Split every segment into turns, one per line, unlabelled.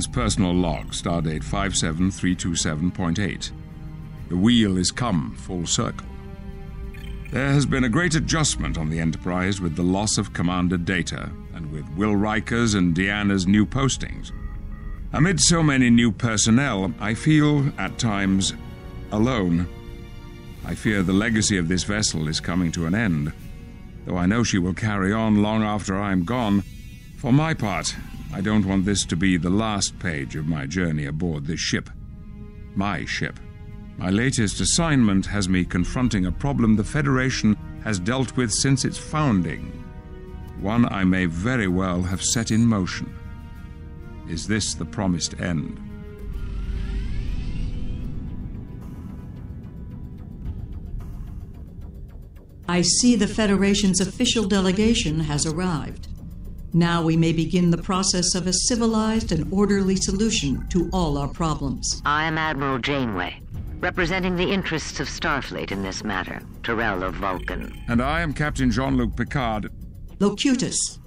Personal log, stardate 57327.8. The wheel is come full circle. There has been a great adjustment on the Enterprise with the loss of Commander Data and with Will Riker's and Deanna's new postings. Amid so many new personnel, I feel, at times, alone. I fear the legacy of this vessel is coming to an end, though I know she will carry on long after I am gone. For my part, I don't want this to be the last page of my journey aboard this ship. My ship. My latest assignment has me confronting a problem the Federation has dealt with since its founding. One I may very well have set in motion. Is this the promised end?
I see the Federation's official delegation has arrived. Now we may begin the process of a civilized and orderly solution to all our problems.
I am Admiral Janeway, representing the interests of Starfleet in this matter, Tyrell of Vulcan.
And I am Captain Jean-Luc Picard.
Locutus.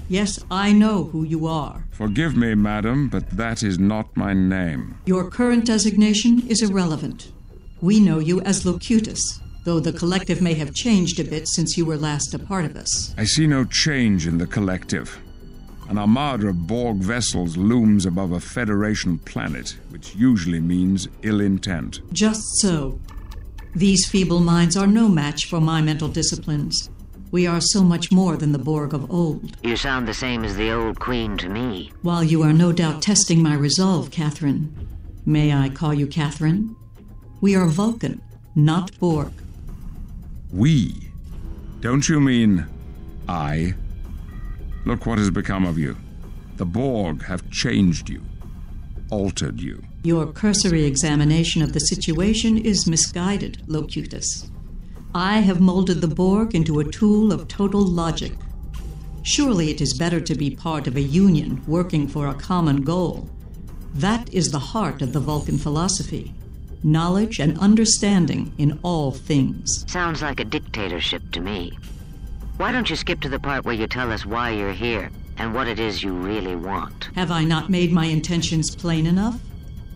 Yes, I know who you are.
Forgive me, madam, but that is not my name.
Your current designation is irrelevant. We know you as Locutus, though the collective may have changed a bit since you were last a part of us.
I see no change in the collective. An armada of Borg vessels looms above a Federation planet, which usually means ill intent.
Just so. These feeble minds are no match for my mental disciplines. We are so much more than the Borg of old.
You sound the same as the old queen to me.
While you are no doubt testing my resolve, Catherine. May I call you Catherine? We are Vulcan, not Borg.
We? Don't you mean I? Look what has become of you. The Borg have changed you, altered you.
Your cursory examination of the situation is misguided, Locutus. I have molded the Borg into a tool of total logic. Surely it is better to be part of a union working for a common goal. That is the heart of the Vulcan philosophy. Knowledge and understanding in all things.
Sounds like a dictatorship to me. Why don't you skip to the part where you tell us why you're here and what it is you really want?
Have I not made my intentions plain enough?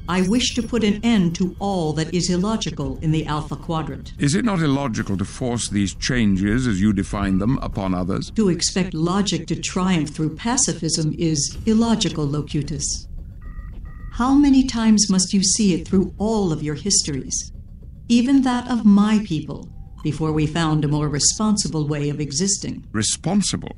I wish to put an end to all that is illogical in the Alpha Quadrant.
Is it not illogical to force these changes, as you define them, upon others?
To expect logic to triumph through pacifism is illogical, Locutus. How many times must you see it through all of your histories, even that of my people, before we found a more responsible way of existing?
Responsible?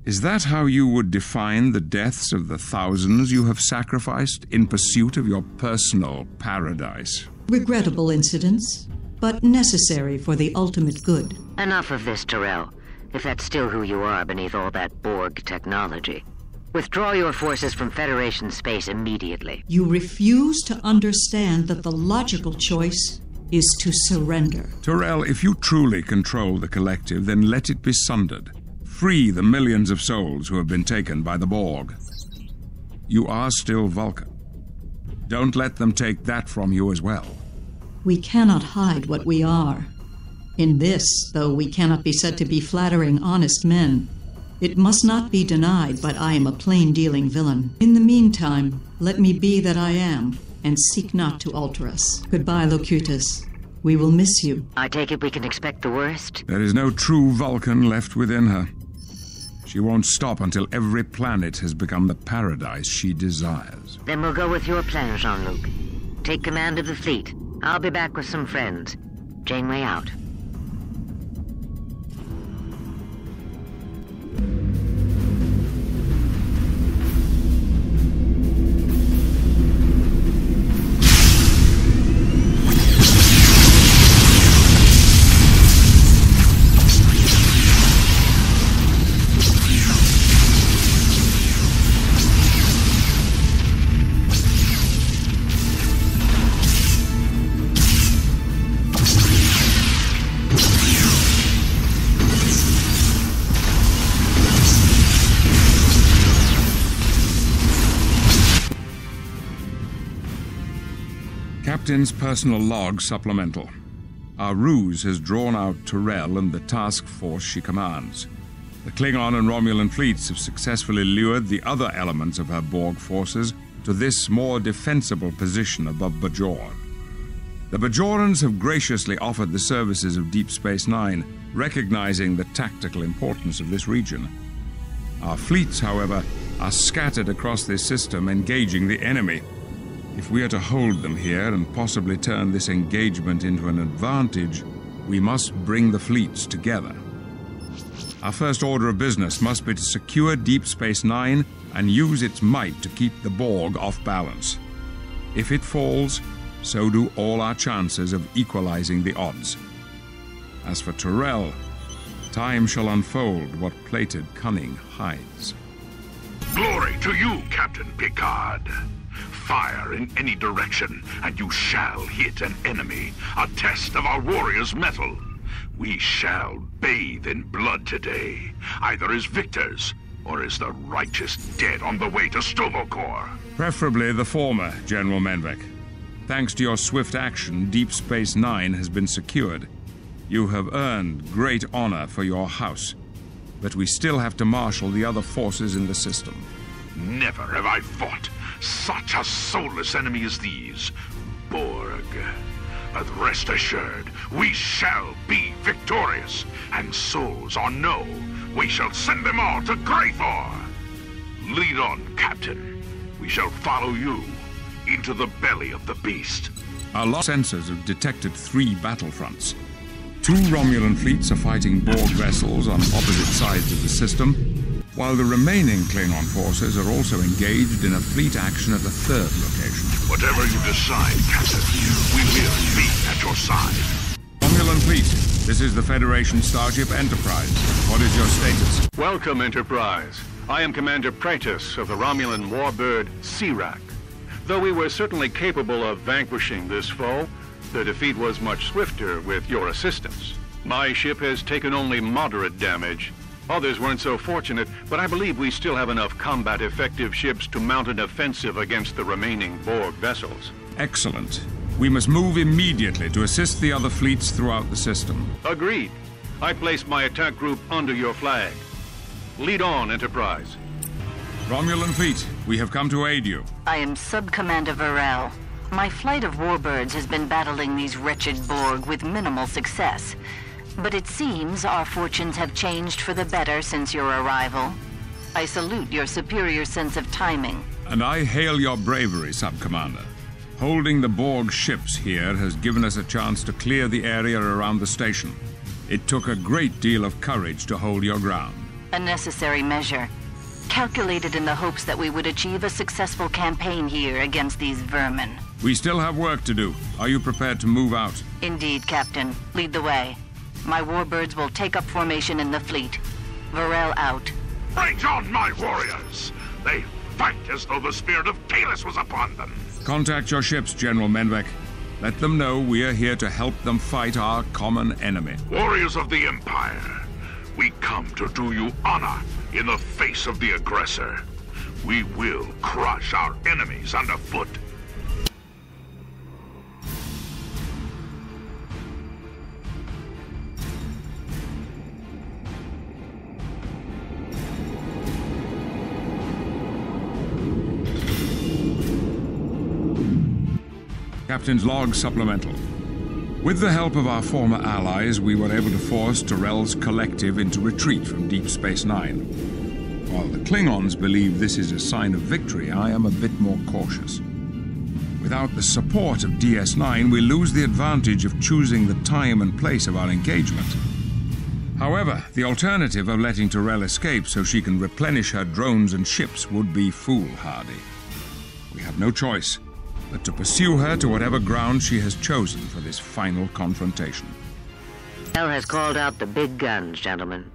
Is that how you would define the deaths of the thousands you have sacrificed in pursuit of your personal paradise?
Regrettable incidents, but necessary for the ultimate good.
Enough of this, Tyrell, if that's still who you are beneath all that Borg technology. Withdraw your forces from Federation space immediately.
You refuse to understand that the logical choice is to surrender.
Tyrell, if you truly control the collective, then let it be sundered. Free the millions of souls who have been taken by the Borg. You are still Vulcan. Don't let them take that from you as well.
We cannot hide what we are. In this, though we cannot be said to be flattering honest men, it must not be denied, but I am a plain-dealing villain. In the meantime, let me be that I am, and seek not to alter us. Goodbye, Locutus. We will miss you.
I take it we can expect the worst?
There is no true Vulcan left within her. She won't stop until every planet has become the paradise she desires.
Then we'll go with your plan, Jean-Luc. Take command of the fleet. I'll be back with some friends. Janeway out.
Captain's personal log supplemental. Our ruse has drawn out Tyrell and the task force she commands. The Klingon and Romulan fleets have successfully lured the other elements of her Borg forces to this more defensible position above Bajor. The Bajorans have graciously offered the services of Deep Space Nine, recognizing the tactical importance of this region. Our fleets, however, are scattered across this system, engaging the enemy. If we are to hold them here and possibly turn this engagement into an advantage, we must bring the fleets together. Our first order of business must be to secure Deep Space Nine and use its might to keep the Borg off balance. If it falls, so do all our chances of equalizing the odds. As for Tyrell, time shall unfold what plated cunning hides.
Glory to you, Captain Picard. Fire in any direction, and you shall hit an enemy, a test of our warriors' mettle. We shall bathe in blood today, either as victors or as the righteous dead on the way to Stovokor.
Preferably the former, General Menvek. Thanks to your swift action, Deep Space Nine has been secured. You have earned great honor for your house, but we still have to marshal the other forces in the system.
Never have I fought such a soulless enemy as these, Borg. But rest assured, we shall be victorious, and souls or no, we shall send them all to Greythor. Lead on, Captain. We shall follow you into the belly of the beast.
Our lost sensors have detected 3 battlefronts. 2 Romulan fleets are fighting Borg vessels on opposite sides of the system, while the remaining Klingon forces are also engaged in a fleet action at a 3rd location.
Whatever you decide, Captain, we will be at your side.
Romulan fleet, this is the Federation starship Enterprise. What is your status?
Welcome, Enterprise. I am Commander Praetus of the Romulan warbird Sirak. Though we were certainly capable of vanquishing this foe, the defeat was much swifter with your assistance. My ship has taken only moderate damage. Others weren't so fortunate, but I believe we still have enough combat-effective ships to mount an offensive against the remaining Borg vessels.
Excellent. We must move immediately to assist the other fleets throughout the system.
Agreed. I placed my attack group under your flag. Lead on, Enterprise.
Romulan fleet, we have come to aid you.
I am Sub-Commander Varel. My flight of warbirds has been battling these wretched Borg with minimal success. But it seems our fortunes have changed for the better since your arrival. I salute your superior sense of timing.
And I hail your bravery, Sub-Commander. Holding the Borg ships here has given us a chance to clear the area around the station. It took a great deal of courage to hold your ground.
A necessary measure, calculated in the hopes that we would achieve a successful campaign here against these vermin.
We still have work to do. Are you prepared to move out?
Indeed, Captain. Lead the way. My warbirds will take up formation in the fleet. Varel out.
Bring on, my warriors! They fight as though the spirit of Kalis was upon them.
Contact your ships, General Menvek. Let them know we are here to help them fight our common enemy.
Warriors of the Empire, we come to do you honor in the face of the aggressor. We will crush our enemies underfoot.
Captain's log supplemental. With the help of our former allies, we were able to force Tyrell's collective into retreat from Deep Space Nine. While the Klingons believe this is a sign of victory, I am a bit more cautious. Without the support of DS9, we lose the advantage of choosing the time and place of our engagement. However, the alternative of letting Tyrell escape so she can replenish her drones and ships would be foolhardy. We have no choice but to pursue her to whatever ground she has chosen for this final confrontation.
Hell has called out the big guns, gentlemen.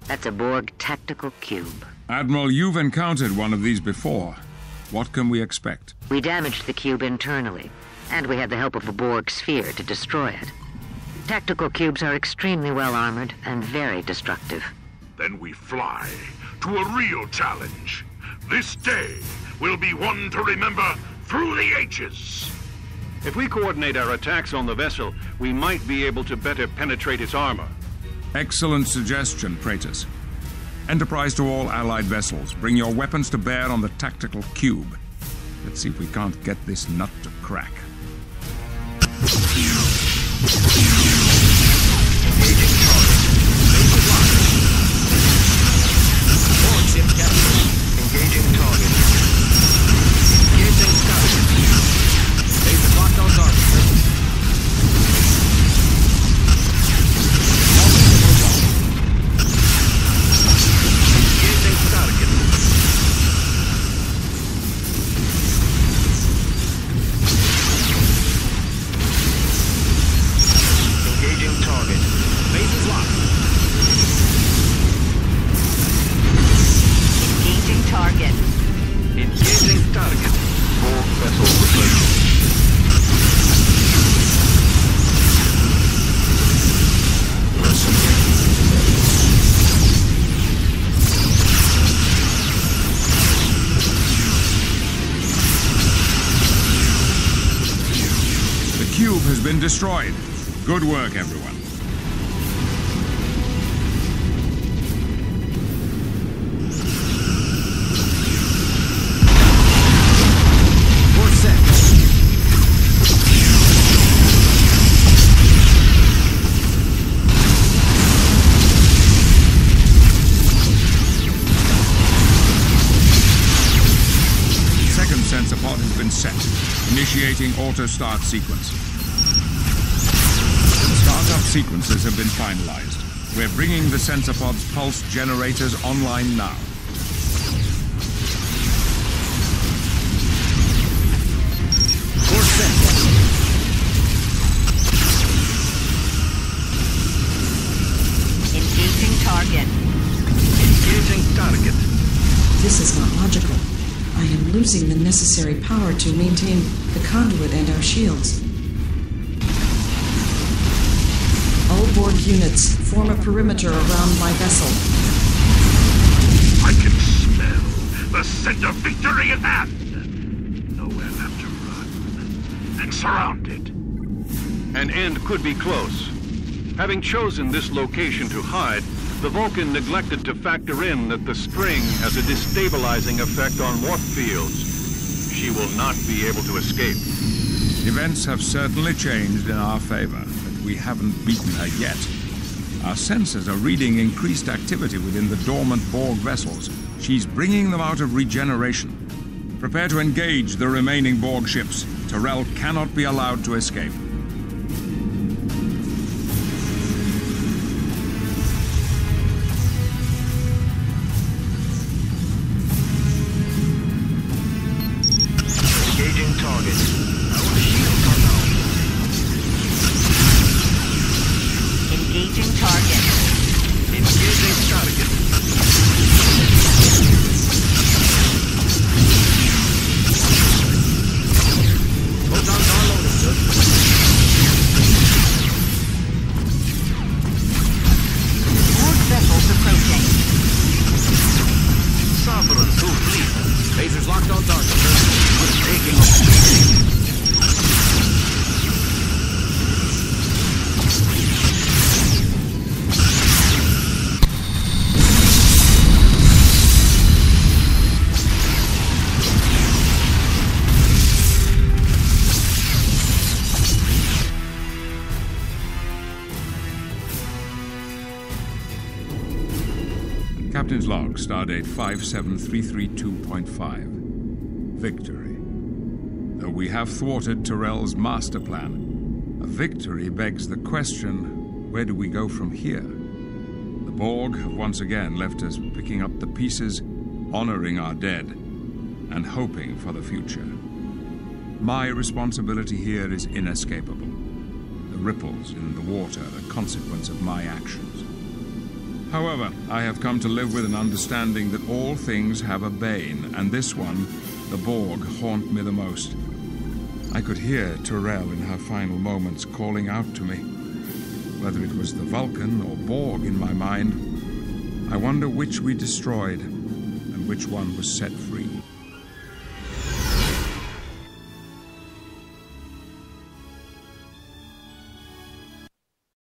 That's a Borg tactical cube.
Admiral, you've encountered one of these before. What can we expect?
We damaged the cube internally, and we had the help of a Borg sphere to destroy it. Tactical cubes are extremely well armored and very destructive.
Then we fly to a real challenge. This day will be one to remember through the ages.
If we coordinate our attacks on the vessel, we might be able to better penetrate its armor.
Excellent suggestion, Praetus. Enterprise to all Allied vessels. Bring your weapons to bear on the tactical cube. Let's see if we can't get this nut to crack.
Engaging target. Base locked. Board ship captured. Engaging target. Engaging target. Base locked on target. Engaging target. Engaging target. Base is locked.
Engaging target.
Engaging target. Borg vessel approaching.
The cube has been destroyed. Good work, everyone.
We're set.
Second sensor pod has been set. Initiating auto-start sequence. Startup sequences have been finalized. We're bringing the sensor pod's pulse generators online now.
We're set.
Engaging target.
Engaging target.
This is not logical. I am losing the necessary power to maintain the conduit and our shields. All Borg units, form a perimeter around my vessel.
I can smell the scent of victory at hand. Nowhere left to run. And surrounded.
An end could be close. Having chosen this location to hide, the Vulcan neglected to factor in that the string has a destabilizing effect on warp fields. She will not be able to escape.
Events have certainly changed in our favor, but we haven't beaten her yet. Our sensors are reading increased activity within the dormant Borg vessels. She's bringing them out of regeneration. Prepare to engage the remaining Borg ships. Tyrell cannot be allowed to escape.
Engaging target. Our shields are down.
Engaging target.
Engaging target. Photons are loaded, sir.
Borg vessels approaching.
Sovereign to fleet. Lasers locked on target, sir. We're taking off.
Captain's log, stardate 57332.5. Victory. Though we have thwarted Tyrell's master plan, a victory begs the question, where do we go from here? The Borg have once again left us picking up the pieces, honoring our dead, and hoping for the future. My responsibility here is inescapable. The ripples in the water are a consequence of my actions. However, I have come to live with an understanding that all things have a bane, and this one, the Borg, haunt me the most. I could hear Tyrell in her final moments calling out to me. Whether it was the Vulcan or Borg in my mind, I wonder which we destroyed and which one was set free.